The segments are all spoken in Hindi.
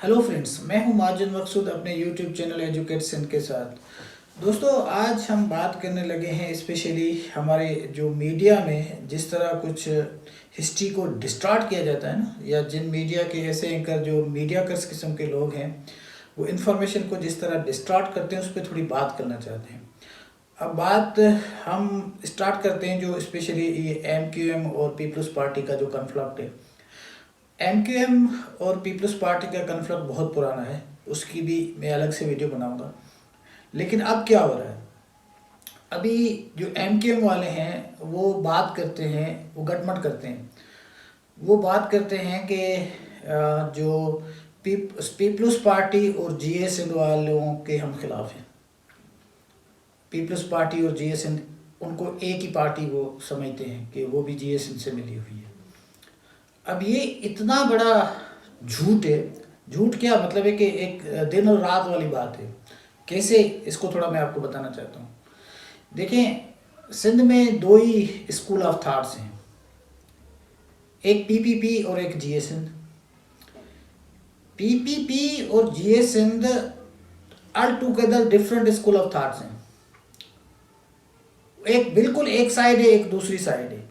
हेलो फ्रेंड्स, मैं हूं माजिद मकसूद अपने यूट्यूब चैनल एजुकेट सिंध के साथ। दोस्तों, आज हम बात करने लगे हैं स्पेशली हमारे जो मीडिया में जिस तरह कुछ हिस्ट्री को डिस्टॉर्ट किया जाता है ना, या जिन मीडिया के ऐसे एंकर जो मीडिया कर्स किस्म के लोग हैं वो इन्फॉर्मेशन को जिस तरह डिस्टॉर्ट करते हैं उस पर थोड़ी बात करना चाहते हैं। अब बात हम स्टार्ट करते हैं जो स्पेशली ये MQM और पीपल्स पार्टी का जो कन्फ्लिक्ट है। MQM और पीपल्स पार्टी का कन्फ्लिक्ट बहुत पुराना है, उसकी भी मैं अलग से वीडियो बनाऊंगा। लेकिन अब क्या हो रहा है, अभी जो MQM वाले हैं वो बात करते हैं, वो गटमट करते हैं, वो बात करते हैं कि जो पीपल्स पार्टी और GA सिंध वालों के हम खिलाफ हैं। पीपल्स पार्टी और GA सिंध उनको एक ही पार्टी वो समझते हैं कि वो भी GA सिंध से मिली हुई है। अब ये इतना बड़ा झूठ है। झूठ क्या मतलब है कि एक दिन और रात वाली बात है। कैसे, इसको थोड़ा मैं आपको बताना चाहता हूँ। देखें, सिंध में दो ही स्कूल ऑफ थॉट्स हैं, एक PPP और एक GA सिंध। PPP और GA Sindh all together different school of thoughts हैं। एक बिल्कुल एक साइड है, एक दूसरी साइड है,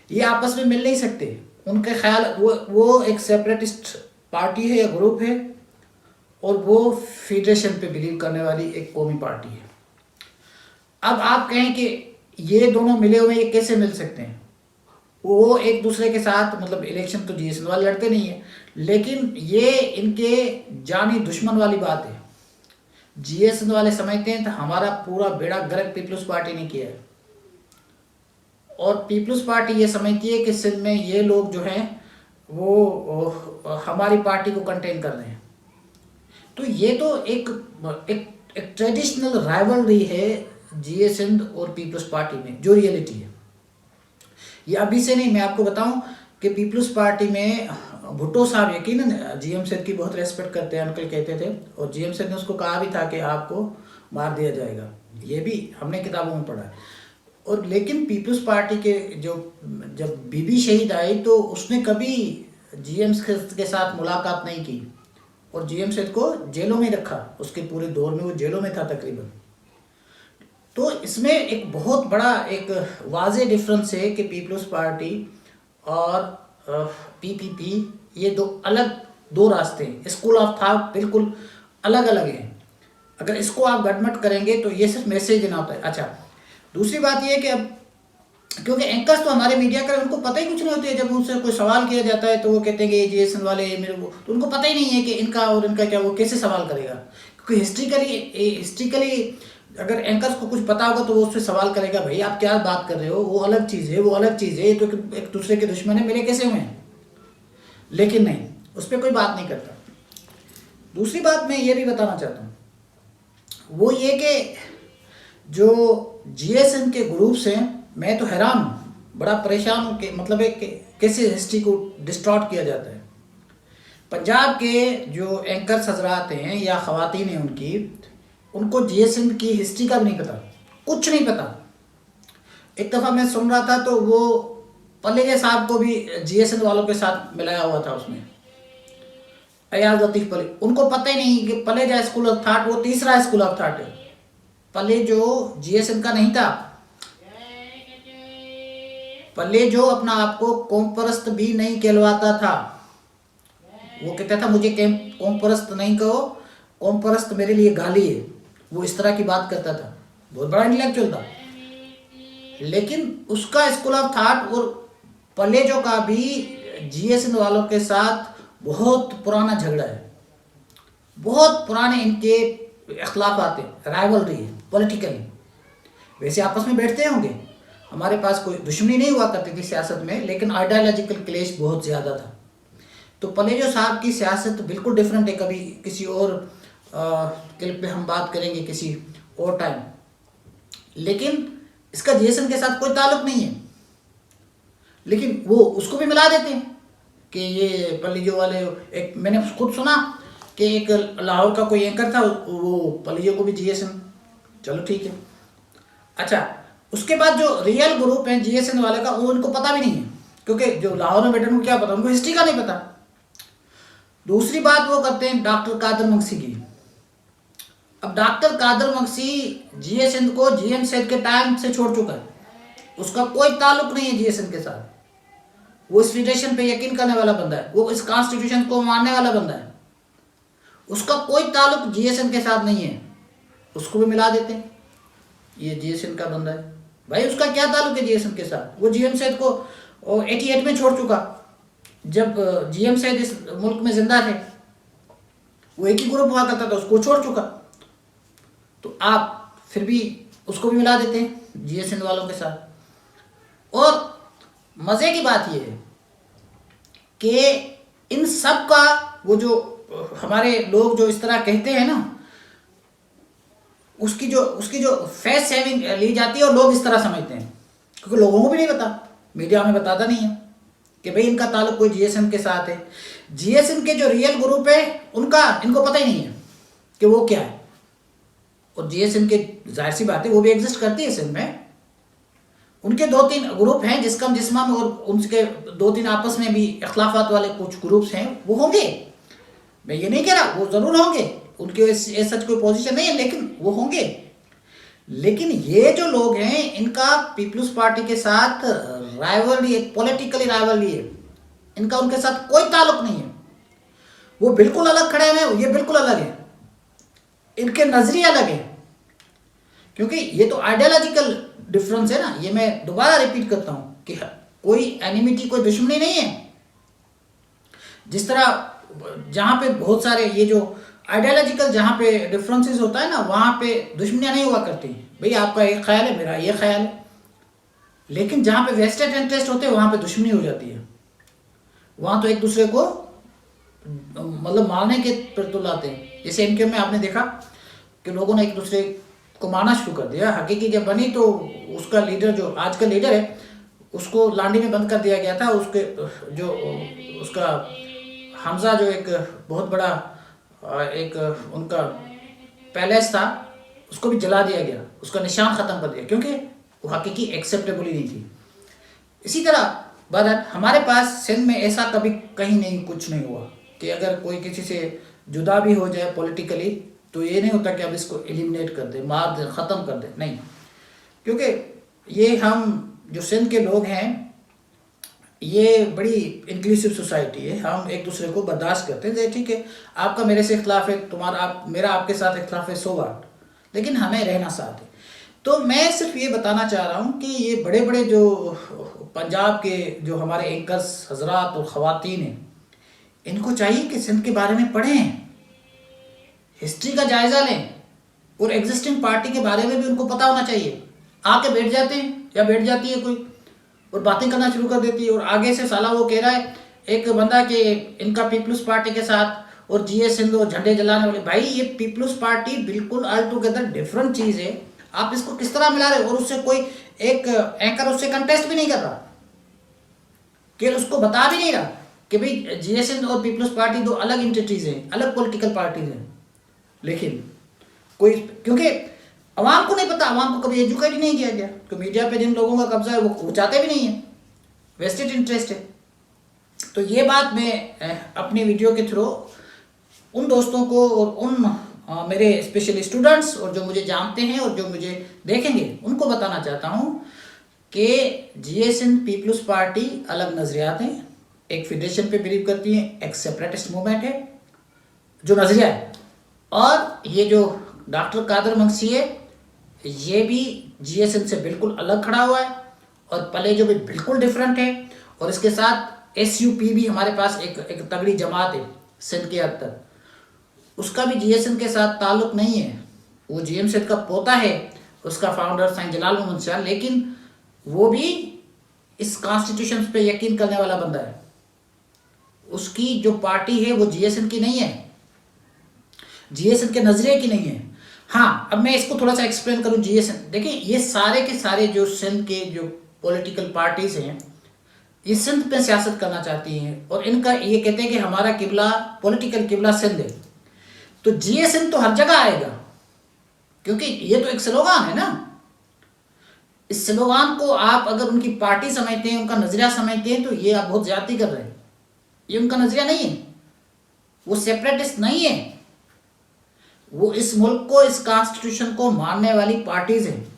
ये आपस में मिल नहीं सकते। उनके ख्याल वो एक सेपरेटिस्ट पार्टी है या ग्रुप है, और वो फेडरेशन पे बिलीव करने वाली एक कौमी पार्टी है। अब आप कहें कि ये दोनों मिले हुए ये कैसे मिल सकते हैं? वो एक दूसरे के साथ मतलब इलेक्शन तो GA सिंध वाले लड़ते नहीं है, लेकिन ये इनके जानी दुश्मन वाली बात है। GA सिंध वाले समझते हैं तो हमारा पूरा बेड़ा गर्क पीपल्स पार्टी ने किया है, और पीपल्स पार्टी ये समझती है कि सिंध में ये लोग जो हैं वो हमारी पार्टी को कंटेन कर रहे हैं। तो ये तो एक ट्रेडिशनल राइवलरी है GA सिंध और पीपल्स पार्टी में, जो रियलिटी है। ये अभी से नहीं, मैं आपको बताऊं कि पीपल्स पार्टी में भुट्टो साहब यकीनन GM सिंध की बहुत रेस्पेक्ट करते हैं, अंकल कहते थे, और GM सिंध ने उसको कहा भी था कि आपको मार दिया जाएगा। ये भी हमने किताबों में पढ़ा है। और लेकिन पीपल्स पार्टी के जब बीबी शहीद आई तो उसने कभी GM के साथ मुलाकात नहीं की, और GM सिंध को जेलों में रखा। उसके पूरे दौर में वो जेलों में था तकरीबन। तो इसमें एक बहुत बड़ा एक वाज़े डिफरेंस है कि पीपल्स पार्टी और PPP ये दो रास्ते हैं, स्कूल ऑफ थॉट बिल्कुल अलग अलग हैं। अगर इसको आप गटमट करेंगे तो ये सिर्फ मैसेज देना होता है। अच्छा, दूसरी बात ये है कि अब क्योंकि एंकर्स तो हमारे मीडिया का उनको पता ही कुछ नहीं होती है। जब उनसे कोई सवाल किया जाता है तो वो कहते हैं कि ये GA सिंध वाले मेरे को, तो उनको पता ही नहीं है कि इनका और इनका क्या, वो कैसे सवाल करेगा। क्योंकि हिस्ट्रिकली अगर एंकर्स को कुछ पता होगा तो वो उससे सवाल करेगा, भाई आप क्या बात कर रहे हो, वो अलग चीज़ है, वो अलग चीज़ है, ये तो एक दूसरे के दुश्मन है, मिले कैसे हुए हैं। लेकिन नहीं, उस पर कोई बात नहीं करता। दूसरी बात मैं ये भी बताना चाहता हूँ, वो ये कि जो GA सिंध के ग्रुप्स हैं, मैं तो हैरान हूँ, बड़ा परेशान हूँ कि मतलब है कि कैसे हिस्ट्री को डिस्टॉर्ट किया जाता है। पंजाब के जो एंकर्स हजरात हैं या ख़वातीन हैं उनको GA सिंध की हिस्ट्री का भी नहीं पता, कुछ नहीं पता। एक दफ़ा मैं सुन रहा था तो वो पलेजा साहब को भी GA सिंध वालों के साथ मिलाया हुआ था उसमें, अयाज लतीफ़ पले। उनको पता ही नहीं कि पलेजा स्कूल ऑफ थॉट वो तीसरा स्कूल ऑफ थॉट है। पले जो GA सिंध का नहीं था, पले जो अपना आपको कौम परस्त भी नहीं कहलवाता था, वो कहता था मुझे कौम परस्त नहीं कहो, कौम परस्त मेरे लिए गाली है, वो इस तरह की बात करता था। बहुत बड़ा इंटेलेक्चुअल था, लेकिन उसका स्कूल ऑफ थॉट और पलेजो का भी GA सिंध वालों के साथ बहुत पुराना झगड़ा है। बहुत पुराने इनके इख्लाफात हैं, राइवलरी है पॉलिटिकली। वैसे आपस में बैठते होंगे, हमारे पास कोई दुश्मनी नहीं हुआ करती थी सियासत में, लेकिन आइडियोलॉजिकल क्लेश बहुत ज़्यादा था। तो पलेजो साहब की सियासत बिल्कुल डिफरेंट है। कभी किसी और क्लिप पे हम बात करेंगे किसी और टाइम, लेकिन इसका GA सिंध के साथ कोई ताल्लुक नहीं है। लेकिन वो उसको भी मिला देते हैं कि ये पलेजो वाले। एक मैंने खुद सुना कि एक लाहौर का कोई एंकर था, वो पलेजो को भी GA सिंध, चलो ठीक है। अच्छा, उसके बाद जो रियल ग्रुप है GA सिंध वाले का, वो उनको पता भी नहीं है, क्योंकि जो लाहौर में बैठे उनको क्या पता, उनको हिस्ट्री का नहीं पता। दूसरी बात वो करते हैं डॉक्टर कादर मंगसी की। अब डॉक्टर कादर मंगसी जीए सिंध को जीएम सेठ के टाइम से छोड़ चुका है, उसका कोई ताल्लुक नहीं है जीए सिंध के साथ। वो इस फेडरेशन पे यकीन करने वाला बंदा है, वो इस कॉन्स्टिट्यूशन को मानने वाला बंदा है, उसका कोई ताल्लुक जीए सिंध के साथ नहीं है। उसको भी मिला देते हैं, ये जीए सिंध का बंदा है। भाई उसका क्या ताल्लुक है जीए सिंध के साथ? वो जीएम सेठ को 88 में छोड़ चुका, जब जीएम सेठ इस मुल्क में जिंदा थे। वो एक ही ग्रुप हुआ करता था, उसको छोड़ चुका, तो आप फिर भी उसको भी मिला देते हैं जीए सिंध वालों के साथ। और मजे की बात यह है कि इन सब का वो जो हमारे लोग जो इस तरह कहते हैं ना, उसकी जो फेस सेविंग ली जाती है और लोग इस तरह समझते हैं, क्योंकि लोगों को भी नहीं पता, मीडिया में बताता नहीं है कि भाई इनका ताल्लुक कोई जीएसएन के साथ है। जीएसएन के जो रियल ग्रुप है उनका इनको पता ही नहीं है कि वो क्या है। और जीएसएन के जाहिर सी बात है वो भी एग्जिस्ट करती है सिंध में, उनके 2-3 ग्रुप हैं जिसका जिस्मा में, और उनके 2-3 आपस में भी इख्लाफात वाले कुछ ग्रुप्स हैं, वो होंगे, मैं ये नहीं कह रहा, वो जरूर होंगे, उनके सच कोई पोजीशन नहीं है, लेकिन वो होंगे। लेकिन ये जो लोग हैं इनका पीपल्स पार्टी के साथ राइवलरी, एक पॉलिटिकली राइवलरी है, इनका उनके साथ कोई ताल्लुक नहीं है। वो बिल्कुल अलग खड़े हैं, ये बिल्कुल अलग है, इनके नजरिए अलग है, क्योंकि ये तो आइडियोलॉजिकल डिफरेंस है ना। ये मैं दोबारा रिपीट करता हूं कि कोई एनिमिटी, कोई दुश्मनी नहीं है। जिस तरह जहां पे बहुत सारे ये जो आइडियोलॉजिकल जहां पे डिफरेंसेस होता है ना, वहां पे दुश्मनियां नहीं हुआ करती। भाई आपका एक ख्याल है, मेरा ये ख्याल है, लेकिन जहां पे वेस्टेड इंटरेस्ट होते हैं वहां पे दुश्मनी हो जाती है। वहां तो एक दूसरे को मतलब मारने के पर तुलाते हैं। जैसे इनके में आपने देखा कि लोगों ने एक दूसरे को मारना शुरू कर दिया। हकीकी जब बनी तो उसका लीडर, जो आज का लीडर है, उसको लांडी में बंद कर दिया गया था। उसके जो उसका हमजा, जो एक बहुत बड़ा एक उनका पैलेस था, उसको भी जला दिया गया, उसका निशान ख़त्म कर दिया, क्योंकि वो हकीकी एक्सेप्टेबल ही नहीं थी। इसी तरह बहरहाल हमारे पास सिंध में ऐसा कभी कहीं नहीं, कुछ नहीं हुआ कि अगर कोई किसी से जुदा भी हो जाए पॉलिटिकली तो ये नहीं होता कि अब इसको एलिमिनेट कर दे, मार दे, ख़त्म कर दे, नहीं। क्योंकि ये हम जो सिंध के लोग हैं, ये बड़ी इंक्लूसिव सोसाइटी है, हम एक दूसरे को बर्दाश्त करते हैं। ठीक है, आपका मेरे से इख्तलाफ है, मेरा आपके साथ इख्तलाफ है, सो वाट, लेकिन हमें रहना साथ है। तो मैं सिर्फ ये बताना चाह रहा हूँ कि ये बड़े बड़े जो पंजाब के जो हमारे एंकर्स हजरात और ख़वातीन हैं, इनको चाहिए कि सिंध के बारे में पढ़ें, हिस्ट्री का जायज़ा लें, और एग्जिस्टिंग पार्टी के बारे में भी उनको पता होना चाहिए। आके बैठ जाते हैं या बैठ जाती है कोई और बातें करना शुरू कर देती है, और आगे से साला वो कह रहा है एक बंदा कि इनका पीपल्स पार्टी के साथ और जीए सिंध और झंडे जलाने वाले। भाई ये पीपल्स पार्टी बिल्कुल ऑल टुगेदर डिफरेंट चीज़ है, आप इसको किस तरह मिला रहे हो? और उससे कोई एक एंकर उससे कंटेस्ट भी नहीं कर रहा, कि उसको बता भी नहीं रहा कि भाई जीए सिंध और पीपल्स पार्टी दो अलग एंटिटीज हैं, अलग पॉलिटिकल पार्टीज हैं। लेकिन कोई, क्योंकि अवाम को नहीं पता, अवाम को कभी एजुकेट ही नहीं किया गया, तो मीडिया पे जिन लोगों का कब्जा है वो चाहते भी नहीं है, वेस्टेड इंटरेस्ट है। तो ये बात मैं अपनी वीडियो के थ्रू उन दोस्तों को और उन मेरे स्पेशली स्टूडेंट्स और जो मुझे जानते हैं और जो मुझे देखेंगे उनको बताना चाहता हूँ कि जीए सिंध पीपल्स पार्टी अलग नज़रियात हैं, एक फेडरेशन पे बिलीव करती है, एक सेपरेटिस्ट मूवमेंट है जो नज़रिया है, और ये जो डॉक्टर कादर मंगसी है ये भी जीए सिंध से बिल्कुल अलग खड़ा हुआ है, और पले जो भी बिल्कुल डिफरेंट है। और इसके साथ एसयूपी भी हमारे पास एक तगड़ी जमात है सिंध के अंदर, उसका भी जीए सिंध के साथ ताल्लुक नहीं है। वो जीएम सिंध का पोता है, उसका फाउंडर साईं जलाल मोहम्मद शाह, लेकिन वो भी इस कॉन्स्टिट्यूशन पे यकीन करने वाला बंदा है। उसकी जो पार्टी है वो जीए सिंध की नहीं है, जीए सिंध के नजरिए की नहीं है। हाँ, अब मैं इसको थोड़ा सा एक्सप्लेन करूं। जीए सिंध, देखिए ये सारे के सारे जो सिंध के जो पॉलिटिकल पार्टीज हैं, ये सिंध पे सियासत करना चाहती हैं, और इनका ये कहते हैं कि हमारा किबला, पॉलिटिकल किबला सिंध है। तो जीए सिंध तो हर जगह आएगा, क्योंकि ये तो एक स्लोगान है ना। इस स्लोगान को आप अगर उनकी पार्टी समझते हैं, उनका नजरिया समझते हैं, तो ये आप बहुत ज्यादती कर रहे हैं। ये उनका नजरिया नहीं है, वो सेपरेटिस्ट नहीं है, वो इस मुल्क को, इस कॉन्स्टिट्यूशन को मानने वाली पार्टीज हैं।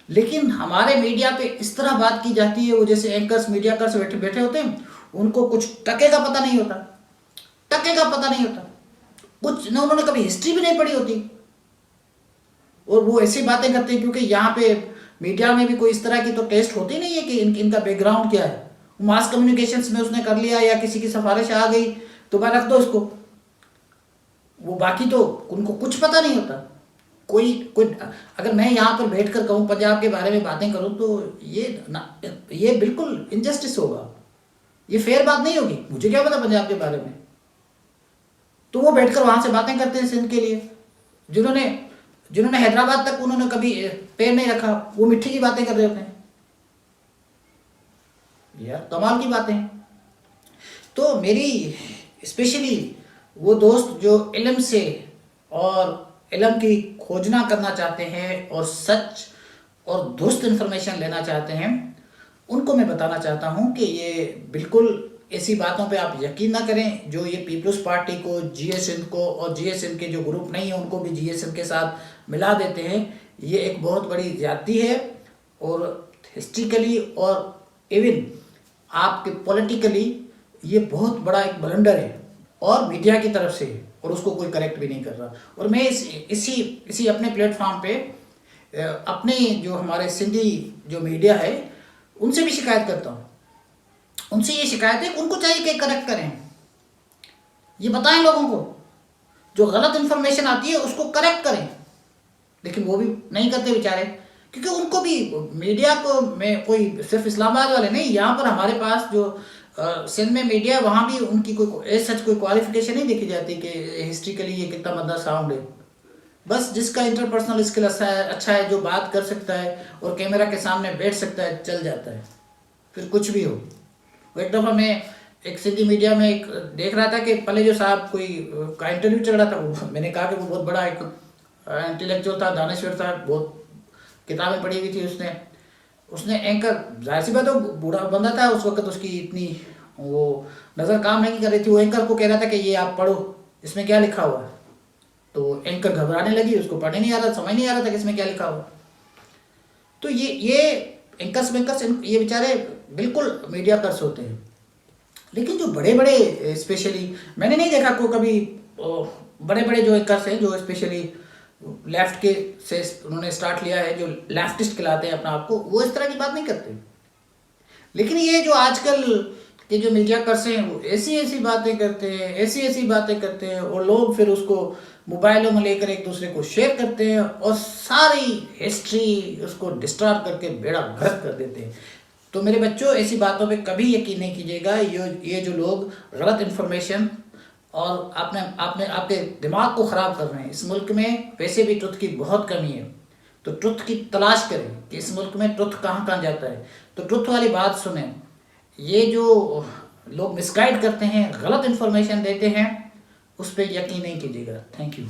लेकिन हमारे मीडिया पे इस तरह बात की जाती है, वो जैसे एंकर्स, मीडियाकर्स बैठे बैठे होते हैं, उनको कुछ टके का पता नहीं होता, टके का पता नहीं होता, कुछ ना, उन्होंने कभी हिस्ट्री भी नहीं पढ़ी होती, और वो ऐसी बातें करते हैं। क्योंकि यहाँ पे मीडिया में भी कोई इस तरह की तो टेस्ट होती नहीं है कि इनका बैकग्राउंड क्या है। मास कम्युनिकेशंस में उसने कर लिया या किसी की सिफारिश आ गई तो मैं रख दो इसको, वो बाकी तो उनको कुछ पता नहीं होता। कोई कोई अगर मैं यहाँ पर बैठ कर कहूँ पंजाब के बारे में बातें करूँ तो ये बिल्कुल इनजस्टिस होगा, ये फेयर बात नहीं होगी। मुझे क्या पता पंजाब के बारे में, तो वो बैठकर वहां से बातें करते हैं सिंध के लिए। जिन्होंने हैदराबाद तक उन्होंने कभी पैर नहीं रखा, वो मिट्टी की बातें कर रहे होते हैं यार, कमाल की बातें हैं। तो मेरी स्पेशली वो दोस्त जो इल्म से और इल्म की खोजना करना चाहते हैं और सच और दुरुस्त इंफॉर्मेशन लेना चाहते हैं, उनको मैं बताना चाहता हूं कि ये बिल्कुल ऐसी बातों पे आप यकीन ना करें जो ये पीपल्स पार्टी को, जीए सिंध को और जीए सिंध के जो ग्रुप नहीं है उनको भी जीए सिंध के साथ मिला देते हैं। ये एक बहुत बड़ी ज्यादती है और हिस्ट्रिकली और इवन आपके पॉलिटिकली ये बहुत बड़ा एक ब्लंडर है और मीडिया की तरफ से है, और उसको कोई करेक्ट भी नहीं कर रहा। और मैं इसी अपने प्लेटफॉर्म पे अपने जो हमारे सिंधी जो मीडिया है उनसे भी शिकायत करता हूँ। उनसे ये शिकायत है, उनको चाहिए कि करेक्ट करें, ये बताएं लोगों को, जो गलत इंफॉर्मेशन आती है उसको करेक्ट करें। लेकिन वो भी नहीं करते बेचारे, क्योंकि उनको भी मीडिया को, मैं कोई सिर्फ इस्लामाबाद वाले नहीं, यहाँ पर हमारे पास जो सिंध में मीडिया, वहाँ भी उनकी कोई सच कोई क्वालिफिकेशन नहीं देखी जाती कि हिस्ट्रिकली ये कितना बंदा साउंड है। बस जिसका इंटरपर्सनल स्किल अच्छा है, जो बात कर सकता है और कैमरा के सामने बैठ सकता है, चल जाता है, फिर कुछ भी हो। एक दफ़ा मैं एक सिंधी मीडिया में एक देख रहा था कि पलेजो साहब कोई का इंटरव्यू चल रहा था। मैंने कहा कि वो बहुत बड़ा एक इंटेलेक्चुअल था, दानश्वर था, बहुत किताबें पढ़ी हुई थी उसने एंकर, जाहिर सी बात है बूढ़ा बंदा था उस वक्त, उसकी इतनी वो नज़र काम नहीं कर रही थी। वो एंकर को कह रहा था कि ये आप पढ़ो, इसमें क्या लिखा हुआ है। तो एंकर घबराने लगी, उसको पढ़ने नहीं आ रहा, समझ नहीं आ रहा था कि इसमें क्या लिखा हुआ। तो ये एंकर्स ये बेचारे बिल्कुल मीडिया कर्स होते हैं। लेकिन जो बड़े बड़े स्पेशली मैंने नहीं देखा को कभी, बड़े बड़े जो एंकर्स हैं जो स्पेशली लेफ्ट के से उन्होंने स्टार्ट लिया है, जो लेफ्टिस्ट कहलाते हैं अपना आपको, वो इस तरह की बात नहीं करते। लेकिन ये जो आजकल के जो मीडिया कर्स हैं वो ऐसी बातें करते हैं, ऐसी बातें करते हैं, और लोग फिर उसको मोबाइलों में लेकर एक दूसरे को शेयर करते हैं और सारी हिस्ट्री उसको डिस्टॉर्ट करके बेड़ा गर्क कर देते हैं। तो मेरे बच्चों, ऐसी बातों पे कभी यकीन नहीं कीजिएगा। ये जो लोग गलत इन्फॉर्मेशन और आपके दिमाग को ख़राब कर रहे हैं। इस मुल्क में वैसे भी ट्रुथ की बहुत कमी है, तो ट्रुथ की तलाश करें कि इस मुल्क में ट्रुथ कहाँ जाता है, तो ट्रुथ वाली बात सुने। ये जो लोग मिसगाइड करते हैं, गलत इन्फॉर्मेशन देते हैं, उस पर यकीन नहीं कीजिएगा। Thank you.